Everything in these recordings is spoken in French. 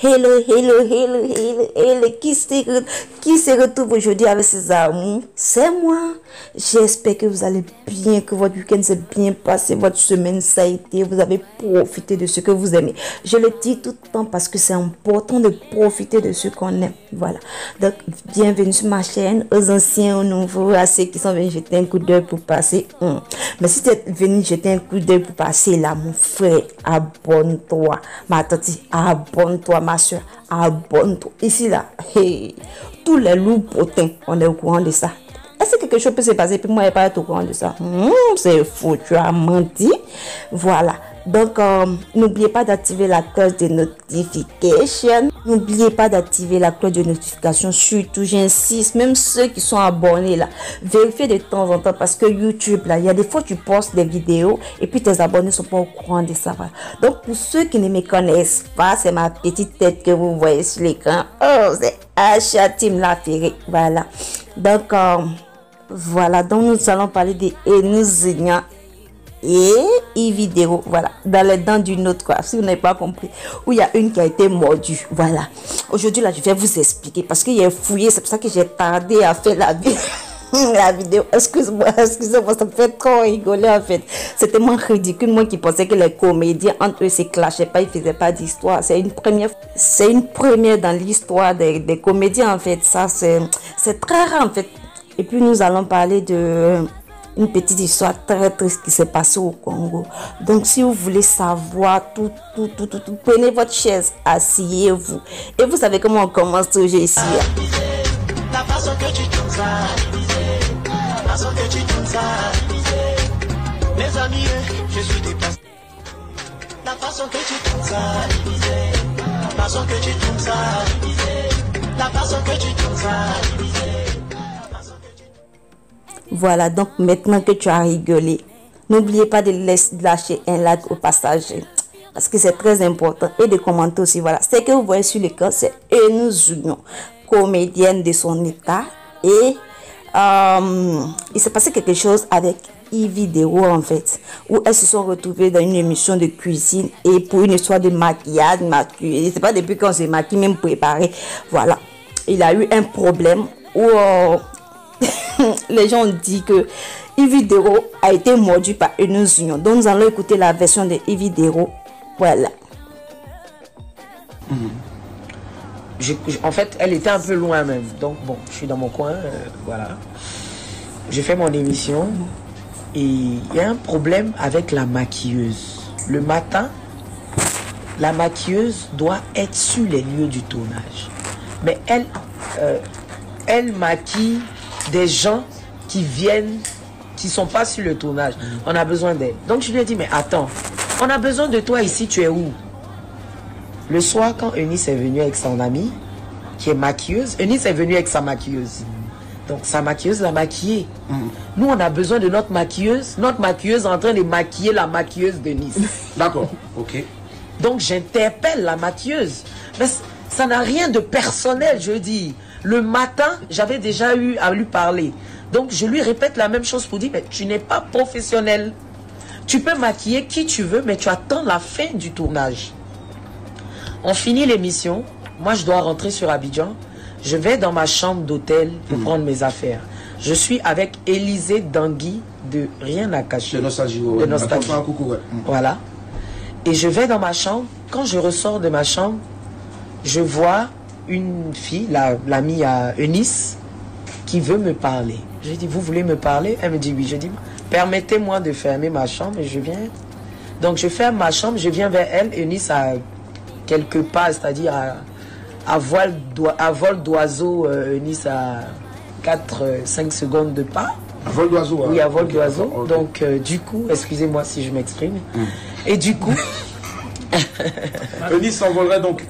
Hello, hello, hello, hello, hello. Qui se retrouve aujourd'hui avec ses amours? C'est moi. J'espère que vous allez bien, que votre week-end s'est bien passé, votre semaine ça a été, vous avez profité de ce que vous aimez. Je le dis tout le temps parce que c'est important de profiter de ce qu'on aime. Voilà. Donc, bienvenue sur ma chaîne, aux anciens, aux nouveaux, à ceux qui sont venus jeter un coup d'œil pour passer. Mais si tu es venu jeter un coup d'œil pour passer là, mon frère, abonne-toi. Ma tante, abonne-toi. Ma soeur, abonne-toi. Ici, là, hey, tous les loups potins, on est au courant de ça. Est-ce que quelque chose peut se passer puis moi, je ne pas être au courant de ça? C'est faux, tu as menti. Voilà. Donc, n'oubliez pas d'activer la cloche de notification. N'oubliez pas d'activer la cloche de notification. Surtout, j'insiste, même ceux qui sont abonnés là, vérifiez de temps en temps parce que YouTube, là, il y a des fois tu postes des vidéos et puis tes abonnés ne sont pas au courant de ça. Voilà. Donc, pour ceux qui ne me connaissent pas, c'est ma petite tête que vous voyez sur l'écran. Oh, c'est Acha Team Laféré. Voilà. Donc, voilà. Donc, nous allons parler de Enuzignan et vidéo, voilà, dans les dents d'une autre, quoi, si vous n'avez pas compris, où il y a une qui a été mordue, voilà. Aujourd'hui, là, je vais vous expliquer, parce qu'il y a fouillé, c'est pour ça que j'ai tardé à faire la vidéo, excusez-moi, ça me fait trop rigoler, en fait. C'est tellement ridicule, moi qui pensais que les comédiens, entre eux, se clashaient pas, ils faisaient pas d'histoire, c'est une première dans l'histoire des comédiens, en fait, ça, c'est très rare, en fait. Et puis, nous allons parler de une petite histoire très triste qui s'est passée au Congo. Donc, si vous voulez savoir tout, prenez votre chaise, asseyez-vous. Et vous savez comment on commence toujours ici. La façon que tu tournes ça, la façon que tu tournes ça, mes amis, je suis dépassé. La façon que tu tournes ça, la façon que tu tournes ça, la façon que tu tournes ça. Voilà, donc maintenant que tu as rigolé, n'oubliez pas de lâcher un like au passage, parce que c'est très important, et de commenter aussi. Voilà, ce que vous voyez sur l'écran, c'est Enuzignan, comédienne de son état, et il s'est passé quelque chose avec vidéo en fait, où elles se sont retrouvées dans une émission de cuisine et pour une histoire de maquillage, c'est pas depuis qu'on se maquille, même préparé. Voilà, il a eu un problème où les gens ont dit que vidéo a été mordu par Enuzignan. Donc nous allons écouter la version de vidéo. Voilà. En fait, elle était un peu loin même. Donc bon, je suis dans mon coin. Voilà. J'ai fait mon émission. Et il y a un problème avec la maquilleuse. Le matin, la maquilleuse doit être sur les lieux du tournage. Mais elle maquille des gens qui viennent, qui sont pas sur le tournage. On a besoin d'elle. Donc je lui ai dit, mais attends, on a besoin de toi ici, tu es où? Le soir, quand Eunice est venue avec son amie, qui est maquilleuse, Eunice est venue avec sa maquilleuse. Donc sa maquilleuse l'a maquillée. Nous, on a besoin de notre maquilleuse est en train de maquiller la maquilleuse de Nice. D'accord, ok. Donc j'interpelle la maquilleuse. Mais ça n'a rien de personnel, je dis. Le matin, j'avais déjà eu à lui parler. Donc, je lui répète la même chose pour dire, mais tu n'es pas professionnel. Tu peux maquiller qui tu veux, mais tu attends la fin du tournage. On finit l'émission. Moi, je dois rentrer sur Abidjan. Je vais dans ma chambre d'hôtel pour prendre mes affaires. Je suis avec Élisée Dangui de Rien à cacher. De Nostalgie. Ouais. De Nostalgie. Voilà. Et je vais dans ma chambre. Quand je ressors de ma chambre, je vois une fille, l'amie à Eunice, qui veut me parler. J'ai dit, vous voulez me parler? Elle me dit oui. Je dis, permettez-moi de fermer ma chambre et je viens. Donc je ferme ma chambre, je viens vers elle. Eunice a quelques pas, c'est-à-dire à vol d'oiseau. Eunice a 4-5 secondes de pas. À vol d'oiseau? Oui, à vol d'oiseau. Okay. Donc du coup, excusez-moi si je m'exprime. Et du coup... Eunice s'envolerait donc.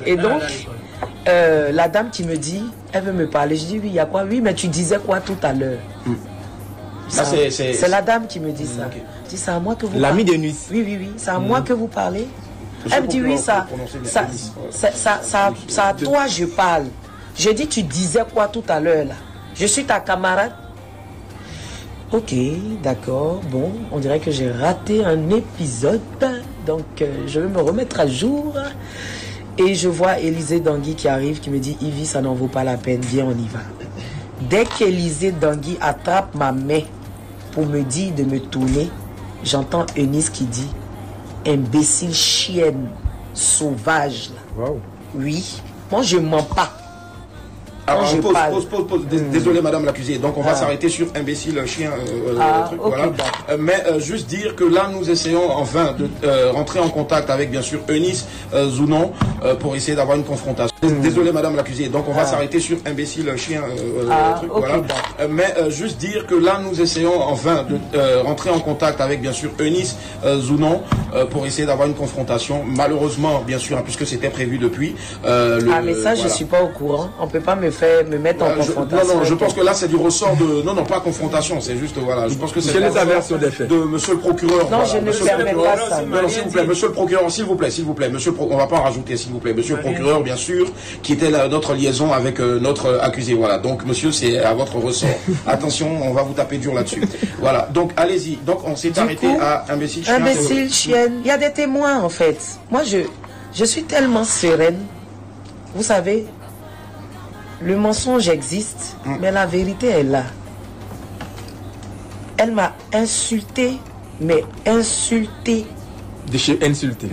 Et donc, la dame qui me dit, elle veut me parler. Je dis oui, il y a quoi? Oui, mais tu disais quoi tout à l'heure? C'est la dame qui me dit ça. Okay. Je dis, c'est à moi que vous L'ami parlez. de Nice. Oui, c'est à moi que vous parlez. Elle me dit oui, ça à toi je parle. Je dis, tu disais quoi tout à l'heure là? Je suis ta camarade. Ok, d'accord. Bon, on dirait que j'ai raté un épisode. Donc, je vais me remettre à jour. Et je vois Élisée Dangui qui arrive, qui me dit, Ivy, ça n'en vaut pas la peine, viens, on y va. Dès qu'Élisée Dangui attrape ma main pour me dire de me tourner, j'entends Eunice qui dit, imbécile chienne, sauvage. Wow. Oui, moi je mens pas. Alors, je pause. Désolé, madame l'accusée. Donc, on va Ah. s'arrêter sur imbécile, chien, truc, ok, voilà. d'accord. Mais juste dire que là, nous essayons enfin de rentrer en contact avec, bien sûr, Eunice Zounon pour essayer d'avoir une confrontation. Désolé, madame l'accusée. Donc, on va s'arrêter sur imbécile, chien, truc, ok, voilà. d'accord. Mais juste dire que là, nous essayons enfin de rentrer en contact avec, bien sûr, Eunice Zounon pour essayer d'avoir une confrontation. Malheureusement, bien sûr, hein, puisque c'était prévu depuis. Mais ça, je voilà. suis pas au courant. On peut pas me mettre en confrontation. Non, je pense que là c'est du ressort de... Non, pas confrontation, c'est juste, voilà, je pense que c'est... Quelle est ta version des faits? De monsieur le procureur. Non, voilà, je ne monsieur le permets procureur. pas ça. Non, s'il vous plaît, monsieur le procureur, s'il vous plaît, on va pas en rajouter, s'il vous plaît, monsieur le procureur, bien sûr, qui était notre liaison avec notre accusé, voilà, donc monsieur, c'est à votre ressort. Attention, on va vous taper dur là-dessus. Voilà, donc allez-y, donc on s'est arrêté coup, à imbécile, chien, imbécile, chienne. Il y a des témoins, en fait. Moi, je suis tellement sereine. Vous savez, le mensonge existe, mais la vérité est là. Elle m'a insulté, mais insulté. Insulté.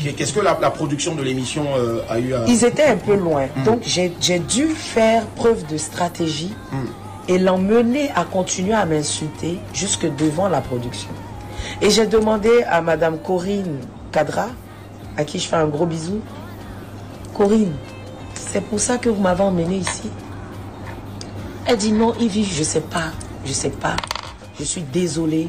Et qu'est-ce que la production de l'émission a eu à... Ils étaient un peu loin. Donc, j'ai dû faire preuve de stratégie et l'emmener à continuer à m'insulter jusque devant la production. Et j'ai demandé à madame Corinne Cadra, à qui je fais un gros bisou, Corinne, c'est pour ça que vous m'avez emmené ici. Elle dit non, Ivy, je sais pas. Je suis désolée.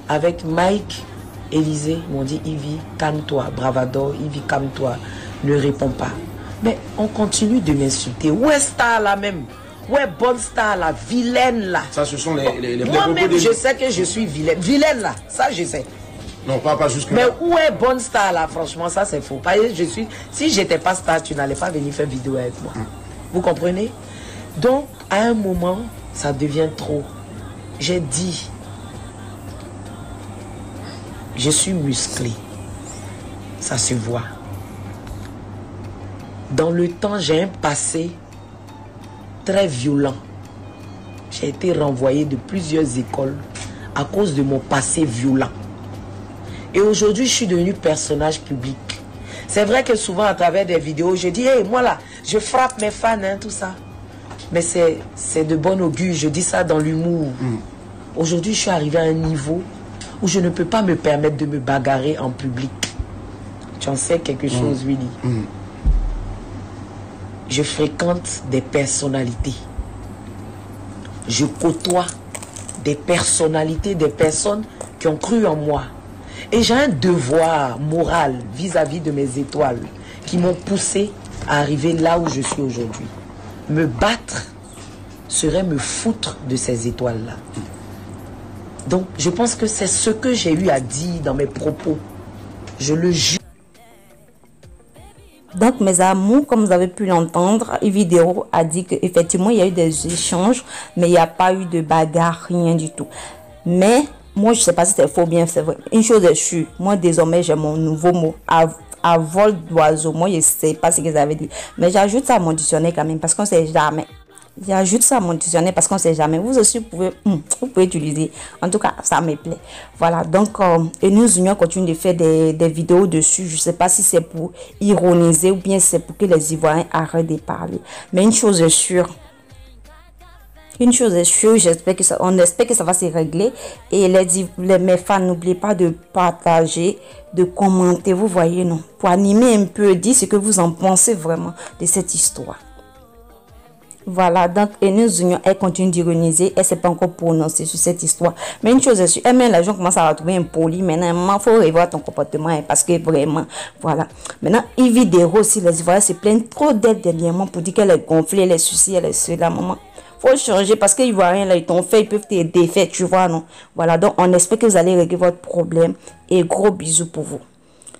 Avec Mike, Élisée, m'ont dit Ivy, calme-toi, bravador, Ivy, calme-toi, ne réponds pas. Mais on continue de m'insulter. Où est Star là même? Où est bonne Star là? Vilaine là? Ça, ce sont les Moi-même, propos je sais que je suis vilaine. Vilaine là, ça je sais. Non, pas jusque Mais là. où est bonne Star là? Franchement, ça c'est faux. Parce que si j'étais pas Star, tu n'allais pas venir faire vidéo avec moi. Vous comprenez? Donc, à un moment, ça devient trop. J'ai dit, je suis musclé. Ça se voit. Dans le temps, j'ai un passé très violent. J'ai été renvoyé de plusieurs écoles à cause de mon passé violent. Et aujourd'hui, je suis devenu personnage public. C'est vrai que souvent, à travers des vidéos, je dis, hey, moi là, je frappe mes fans, hein, tout ça. Mais c'est de bon augure, je dis ça dans l'humour. Aujourd'hui, je suis arrivé à un niveau où je ne peux pas me permettre de me bagarrer en public. Tu en sais quelque chose, Willy? Je fréquente des personnalités. Je côtoie des personnalités, des personnes qui ont cru en moi. Et j'ai un devoir moral vis-à-vis de mes étoiles qui m'ont poussé à arriver là où je suis aujourd'hui. Me battre serait me foutre de ces étoiles-là. Donc, je pense que c'est ce que j'ai eu à dire dans mes propos. Je le jure. Donc, mes amours, comme vous avez pu l'entendre, Vidéo a dit qu'effectivement, il y a eu des échanges, mais il n'y a pas eu de bagarre, rien du tout. Mais, moi, je ne sais pas si c'est faux ou bien c'est vrai. Une chose est sûre, moi, désormais, j'ai mon nouveau mot. À vol d'oiseau, moi, je ne sais pas ce qu'ils avaient dit. Mais j'ajoute ça à mon dictionnaire quand même, parce qu'on ne sait jamais. J'ajoute ça à mon dictionnaire parce qu'on ne sait jamais. Vous aussi, vous pouvez utiliser. En tout cas, ça me plaît. Voilà, donc, et nous unions continue de faire des vidéos dessus. Je ne sais pas si c'est pour ironiser ou bien c'est pour que les Ivoiriens arrêtent de parler. Mais une chose est sûre. Une chose est sûre, on espère que ça va se régler. Et mes fans, n'oubliez pas de partager, de commenter, vous voyez, non? Pour animer un peu, dire ce que vous en pensez vraiment de cette histoire. Voilà, donc Eunice Zounon, elle continue d'ironiser, elle ne s'est pas encore prononcée sur cette histoire. Mais une chose est sûre, elle-même, les gens commencent à la trouver impolie. Maintenant, il faut revoir ton comportement, hein, parce que vraiment, voilà. Maintenant, Ivy Dero aussi, les Ivoiriens se plaignent trop d'elle dernièrement pour dire qu'elle est gonflée, elle est ceci, elle est cela, maman. Faut changer parce qu'ils voient rien là, ils t'ont fait, ils peuvent te défaire, tu vois, non? Voilà, donc on espère que vous allez régler votre problème et gros bisous pour vous.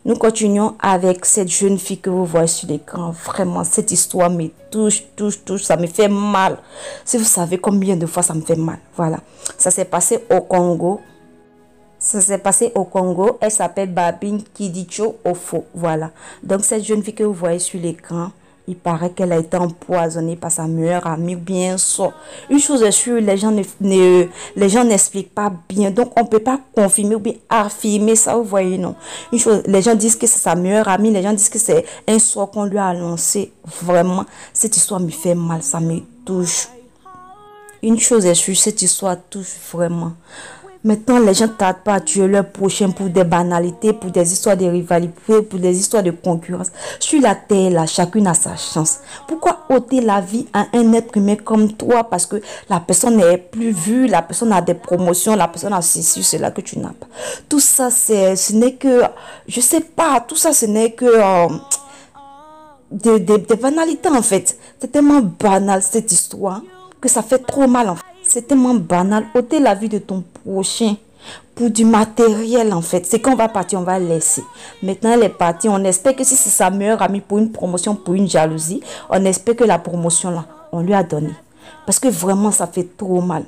Nous continuons avec cette jeune fille que vous voyez sur l'écran. Vraiment, cette histoire me touche, ça me fait mal. Si vous savez combien de fois ça me fait mal. Voilà, ça s'est passé au Congo. Ça s'est passé au Congo. Elle s'appelle Babine Kidicho Ofo. Voilà. Donc, cette jeune fille que vous voyez sur l'écran, il paraît qu'elle a été empoisonnée par sa meilleure amie, bien sûr. Une chose est sûre, les gens n'expliquent pas bien. Donc, on ne peut pas confirmer ou bien affirmer ça, vous voyez, non. Une chose, les gens disent que c'est sa meilleure amie, les gens disent que c'est un sort qu'on lui a annoncé. Vraiment, cette histoire me fait mal, ça me touche. Une chose est sûre, cette histoire touche vraiment. Maintenant, les gens ne tardent pas à tuer leur prochain pour des banalités, pour des histoires de rivalité, pour des histoires de concurrence. Sur la terre, là, chacune a sa chance. Pourquoi ôter la vie à un être humain comme toi parce que la personne n'est plus vue, la personne a des promotions, la personne a ceci, cela que tu n'as pas. Tout ça, ce n'est que, je sais pas, tout ça, ce n'est que des banalités en fait. C'est tellement banal cette histoire que ça fait trop mal en fait. C'est tellement banal. Ôter la vie de ton prochain pour du matériel en fait. C'est qu'on va partir, on va laisser. Maintenant elle est partie. On espère que si c'est sa meilleure amie pour une promotion, pour une jalousie, on espère que la promotion là, on lui a donné. Parce que vraiment ça fait trop mal.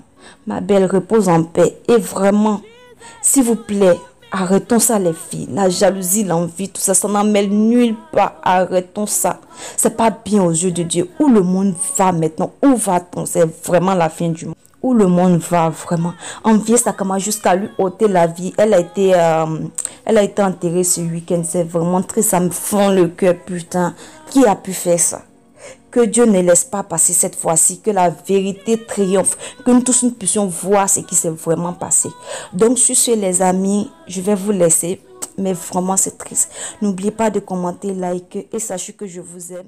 Ma belle, repose en paix. Et vraiment, s'il vous plaît, arrêtons ça les filles. La jalousie, l'envie, tout ça, ça n'en mêle nulle part. Arrêtons ça. C'est pas bien aux yeux de Dieu. Où le monde va maintenant? Où va-t-on? C'est vraiment la fin du monde. Où le monde va vraiment. Envier Sakama jusqu'à lui ôter la vie. Elle a été enterrée ce week-end. C'est vraiment triste. Ça me fend le cœur, putain. Qui a pu faire ça? Que Dieu ne laisse pas passer cette fois-ci, que la vérité triomphe, que nous tous nous puissions voir ce qui s'est vraiment passé. Donc sur ce les amis, je vais vous laisser, mais vraiment c'est triste. N'oubliez pas de commenter, liker et sachez que je vous aime.